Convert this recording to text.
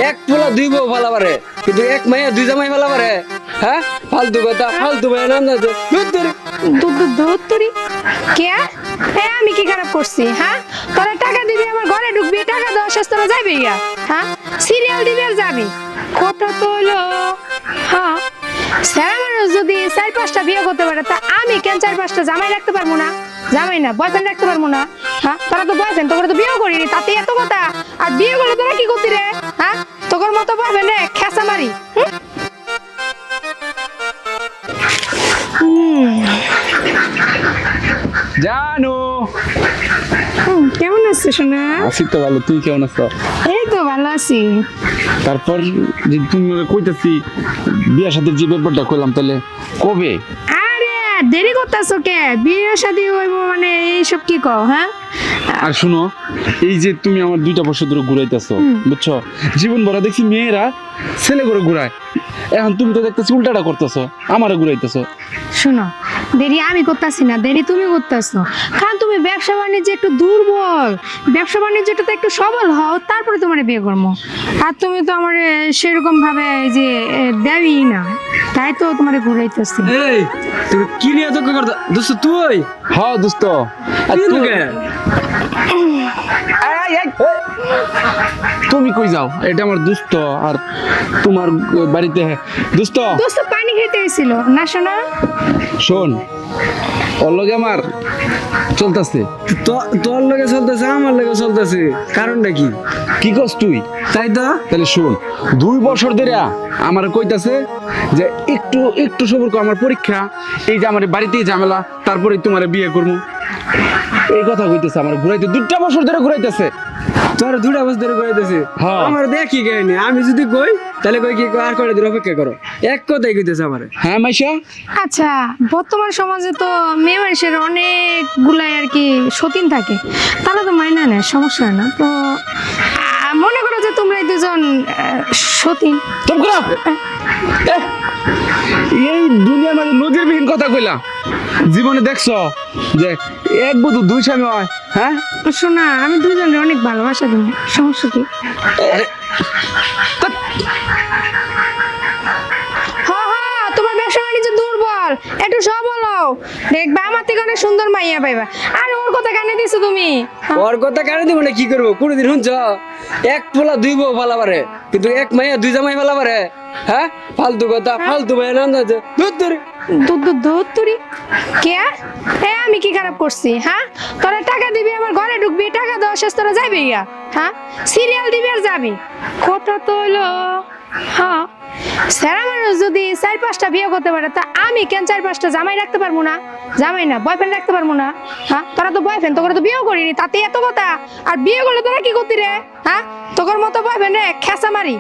এক পোলা দুই বউ ভালো পারে কিন্তু এক মাইয়া দুই জামাই ভালো পারে। হ্যাঁ ফালতু কথা, ফালতু ভাই নাম যাচ্ছে দুধ কে আমি কি খারাপ করছি? হ্যাঁ তোরা টাকা দিবি, আমার ঘরে ঢুকবি, টাকা দেওয়া শেষ তোরা যাবি গা। হ্যাঁ সিরিয়াল দিবি আর যাবি, কথা তো হলো। হ্যাঁ স্যার মানুষ যদি 4-5টা বিয়ে করতে পারে তা আমি কেন 4-5টা জামাই রাখতে পারবো না? জামাই না বয়ফ্রেন্ড রাখতে পারবো না? হ্যাঁ তোরা তো বয়ফ্রেন্ড, তোরা তো বিয়ে করিনি, তাতে এত কথা। আর বিয়ে করলে তোরা কি করতি রে? হ্যাঁ তোর মতো বয়ফ্রেন্ড রে খেসা মারি। জানো কেমন আছিস সোনা? আছি তো ভালো, তুই কেমন আছো? এই তো ভালো আছি। তারপর যে তুমি কইতাছি বিয়ার সাথে যে ব্যাপারটা কইলাম, তাহলে কবে? আরে দেরি করতেছো কে? বিয়ে শাদী হইব মানে এইসব কি কও? হ্যাঁ আর শুনো, এই যে তুমি আমার 2টা বছর ধরে ঘুরাইতেছো, বুঝছো? জীবন ভরা দেখছি মেয়েরা ছেলে করে ঘুরায়, এখন তুমি তো দেখতেছি উল্টাটা করতেছো, আমারে ঘুরাইতেছো। শোনো, দেরি আমি করতেছি না, দেরি তুমি করতেছো। কারণ তুমি ব্যবসা বাণিজ্যে একটু দুর্বল, ব্যবসা বাণিজ্যটাতে একটু সবল হও, তারপরে তোমার বিয়ে করবো। আর তুমি তো আমার সেরকম ভাবে যে দেবই না, তাই তো তোমার ঘুরাইতেছি। এই তুমি কি নিয়ে তর্ক করতে দোস্ত? তুই হ্যাঁ দোস্ত, আর তুই তুমি- কে? তুমি কই যাও? এটা আমার দোস্ত, আর তোমার বাড়িতে দোস্ত। দোস্ত পানি খেতে হয়েছিল না শোনা? শোন, ওর লগে আমার চলতেছে। তোর লগে চলতেছে, আমার লগে চলতেছে, কারণটা কি? কি করছ তুই? তাই তো তাহলে শোন, 2 বছর ধরে আমার কইতাছে যে একটু একটু সবর কর, আমার পরীক্ষা, এই যে আমার বাড়িতেই ঝামেলা, তারপরে তোমার বিয়ে করবো, এই কথা কইতেছে। আমার ঘুরাইতে 2টা বছর ধরে ঘুরাইতেছে। তোর 2টা বছর ধরে কইতেছে, হ্যাঁ। আমার দেখি গায়নি। আমি যদি কই তাহলে কই কি আর কয়টা দিন অপেক্ষা করো, এক কথাই কইতেছে আমারে। হ্যাঁ মাইশা, আচ্ছা, বর্তমান সমাজে তো মেয়ে মানুষের অনেকগুলাই আর কি সতীন থাকে, তারা তো মাইনা নেয়, সমস্যা হয় না তো। মনে করো যে তোমরা এই দুজন সতীন। চুপ করো। এই দুনিয়ার মাঝে নজিরবিহীন কথা কইলা। জীবনে দেখছো যে এক বধূ 2 স্বামী হয়? হ্যাঁ শোনা, আমি দুজনের অনেক ভালোবাসা দিই, সমস্যা কি? তোমার ব্যবসা বাণিজ্য দুর্বল, একটু সবল হও, দেখবে আমার থেকে অনেক সুন্দর মাইয়া পাইবা। আর ওর কথা কানে দিছো তুমি? ওর কথা কানে দিব না, কি করবো? কোনদিন শুনছ এক পোলা দুই বউ ভালো পারে কিন্তু এক মাইয়া দুই জামাই ভালো পারে? হ্যাঁ ফালতু কথা, ফালতু ভাই নাম যাচ্ছে দুধ তুরি কে আমি কি খারাপ করছি? হ্যাঁ তোরা টাকা দিবি, আমার ঘরে ঢুকবি, টাকা দেওয়া শেষ তোরা যাবি গা। হ্যাঁ সিরিয়াল দিবি আর যাবি, কথা তো হলো। হ্যাঁ স্যার মানুষ যদি 4-5টা বিয়ে করতে পারে তা আমি কেন 4-5টা জামাই রাখতে পারবো না? জামাই না বয়ফ্রেন্ড রাখতে পারবো না? হ্যাঁ তোরা তো বয়ফ্রেন্ড, তোরা তো বিয়ে করিনি, তাতে এত কথা। আর বিয়ে করলে তোরা কি করতি রে? হ্যাঁ তোর মতো বয়ফ্রেন্ড রে খেসা মারি।